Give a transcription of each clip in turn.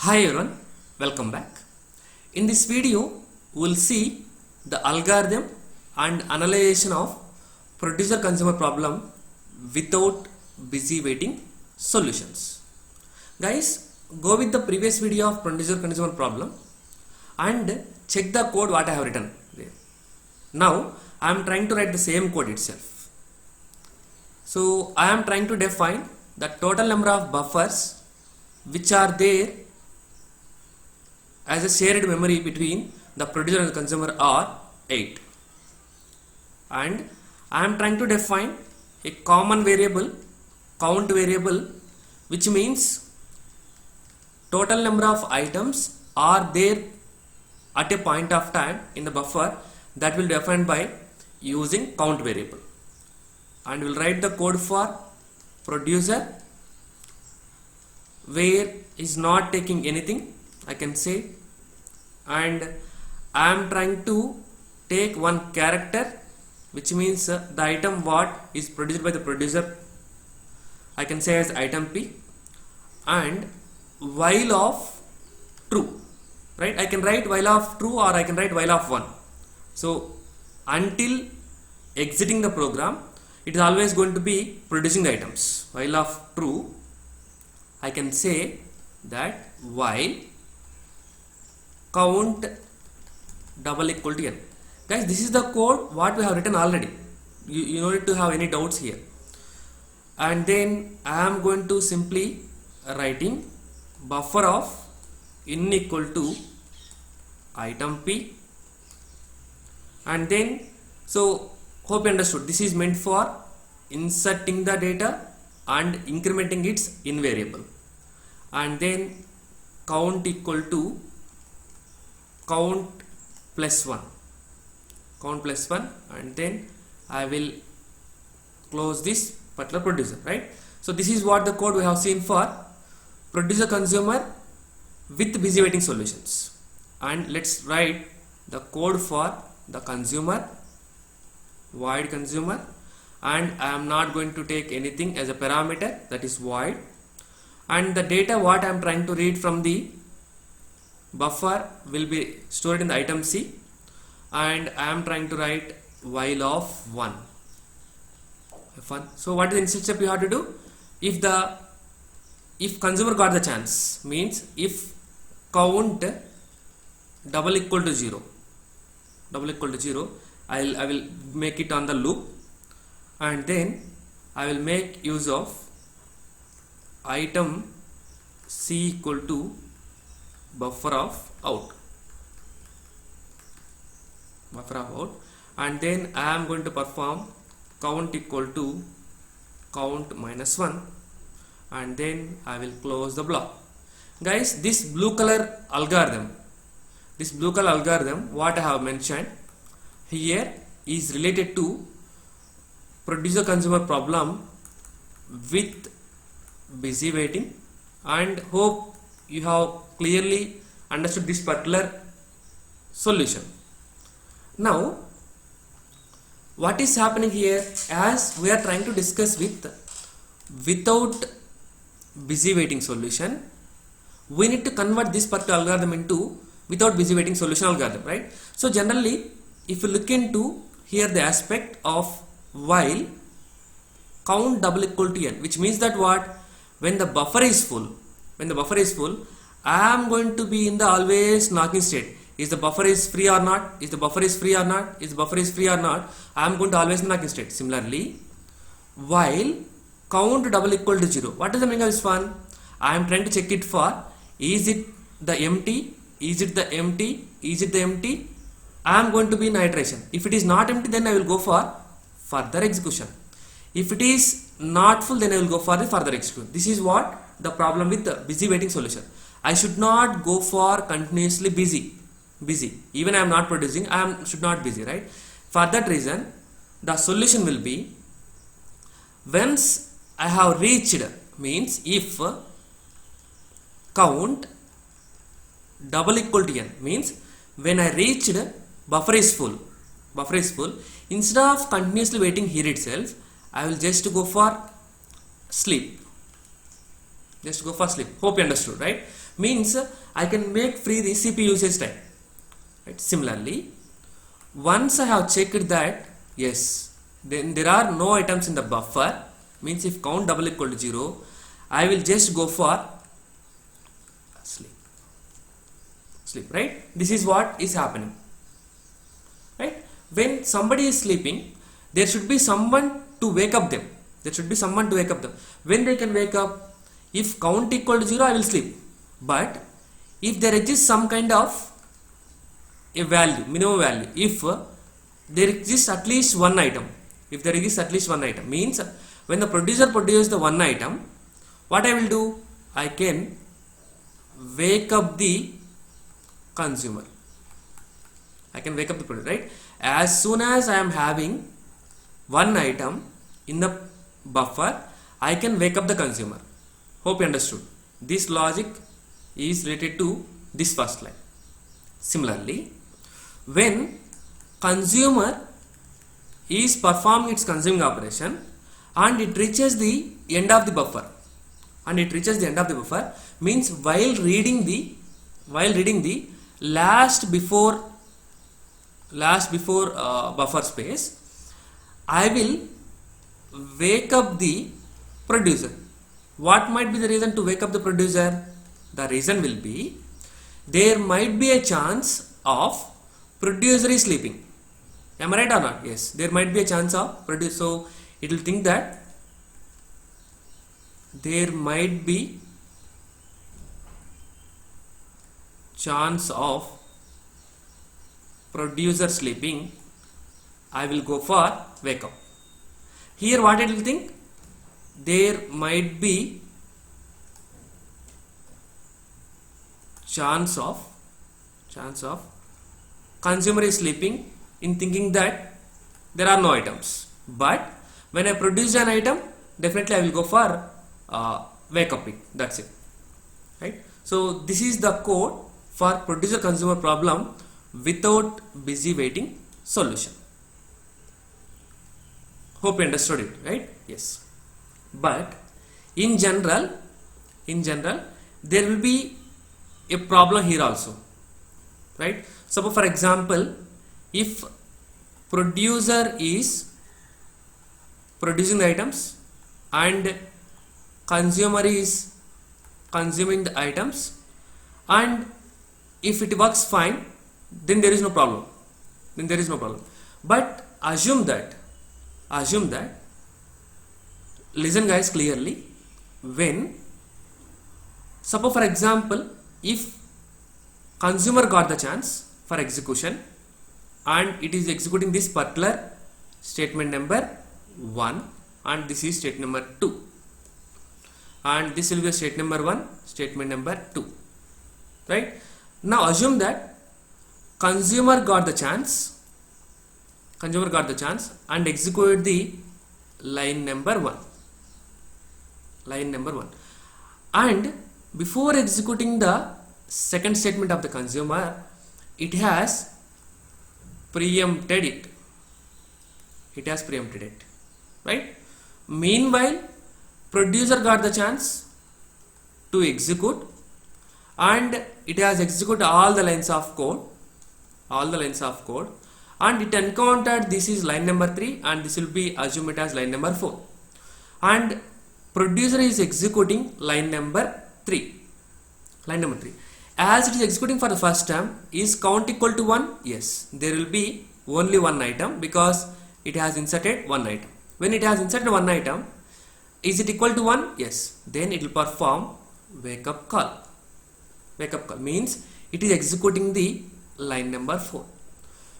Hi everyone, welcome back. In this video, we will see the algorithm and analyzation of producer-consumer problem without busy waiting solutions. Guys, go with the previous video of producer-consumer problem and check the code what I have written there. Now, I am trying to write the same code itself. So, I am trying to define the total number of buffers which are there as a shared memory between the producer and the consumer are 8, and I am trying to define a common variable, count variable, which means total number of items are there at a point of time in the buffer that will be defined by using count variable, and we will write the code for producer where is not taking anything, I can say, and I am trying to take one character, which means the item what is produced by the producer, I can say as item P, and while of true, right? I can write while of true or I can write while of 1. So until exiting the program, it is always going to be producing the items. While of true, I can say that while count double equal to n. Guys, this is the code what we have written already. You don't need to have any doubts here. And then I am going to simply writing buffer of n equal to item P, and then so hope you understood, this is meant for inserting the data and incrementing its in variable, and then count equal to count plus 1, and then I will close this particular producer, right? So this is what the code we have seen for producer consumer with busy waiting solutions. And let's write the code for the consumer, void consumer, and I am not going to take anything as a parameter, that is void, and the data what I am trying to read from the buffer will be stored in the item C, and I am trying to write while of 1. So what is the next step you have to do? If consumer got the chance, means if count double equal to 0, I will make it on the loop, and then I will make use of item C equal to buffer of out, and then I am going to perform count equal to count minus 1, and then I will close the block. Guys, this blue color algorithm what I have mentioned here is related to producer consumer problem with busy waiting, and hope you have clearly understood this particular solution. Now what is happening here, as we are trying to discuss without busy waiting solution, we need to convert this particular algorithm into without busy waiting solution algorithm, right? So generally, if you look into here the aspect of while count double equal to n, which means that what, when the buffer is full, I am going to be in the always knocking state. Is the buffer is free or not? Is the buffer is free or not? Is the buffer is free or not? I am going to always knocking state. Similarly, while count double equal to 0, what is the meaning of this one? I am trying to check it for, is it the empty? Is it the empty? Is it the empty? I am going to be in iteration. If it is not empty, then I will go for further execution. If it is not full, then I will go for the further execution. This is what the problem with the busy waiting solution. I should not go for continuously busy. Even I am not producing, I should not busy, right? For that reason, the solution will be, once I have reached, means if count double equal to n, means when I reached buffer is full, instead of continuously waiting here itself, I will just go for sleep. Hope you understood, right? means I can make free the CPU usage time. Right? Similarly, once I have checked that yes, then there are no items in the buffer, means if count double equal to 0, I will just go for sleep, right? This is what is happening, right? When somebody is sleeping, there should be someone to wake up them. When they can wake up, if count equal to 0, I will sleep. But if there exists some kind of a value, minimum value, if there exists at least one item, means when the producer produces the one item, what I will do? I can wake up the consumer. I can wake up the producer, right? As soon as I am having one item in the buffer, I can wake up the consumer. Hope you understood. This logic is related to this first line. Similarly, when consumer is performing its consuming operation and it reaches the end of the buffer, means while reading the last before buffer space, I will wake up the producer. What might be the reason to wake up the producer? The reason will be there might be a chance of producer is sleeping. Am I right or not? Yes, there might be a chance of producer. So it will think that there might be chance of producer sleeping. I will go for wake up. Here what it will think? There might be chance of consumer is sleeping, in thinking that there are no items. But when I produce an item, definitely I will go for wake up it. That's it, right? So this is the code for producer consumer problem without busy waiting solution. Hope you understood it, right? Yes. But in general there will be a problem here also, right? Suppose for example, if producer is producing the items and consumer is consuming the items, and if it works fine, then there is no problem. But assume that listen guys clearly, when suppose for example, if consumer got the chance for execution and it is executing this particular statement number 1 and this is statement number 2, and this will be a state number 1, statement number 2, right? Now assume that consumer got the chance and executed the line number 1, and before executing the second statement of the consumer, it has preempted it, right? Meanwhile, producer got the chance to execute and it has executed all the lines of code, and it encountered this is line number 3 and this will be assume it as line number 4, and producer is executing line number 3. As it is executing for the first time, is count equal to 1? Yes, there will be only one item because it has inserted one item. When it has inserted one item, is it equal to 1? Yes, then it will perform wake up call. Means it is executing the line number 4.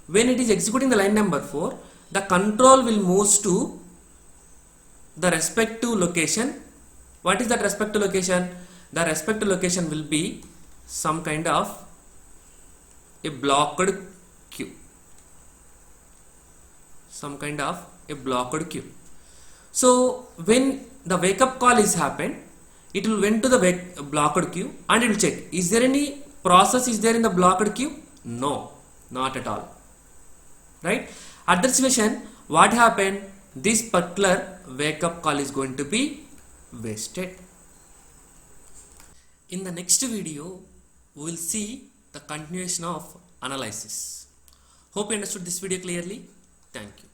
When it is executing the line number 4, the control will move to the respective location. What is that respective location? The respective location will be some kind of a blocked queue. So when the wake up call is happened, it will went to the blocked queue and it will check, is there any process is there in the blocked queue? No, not at all, right? At that situation, what happened? This particular wake up call is going to be wasted. In the next video, we will see the continuation of analysis. Hope you understood this video clearly. Thank you.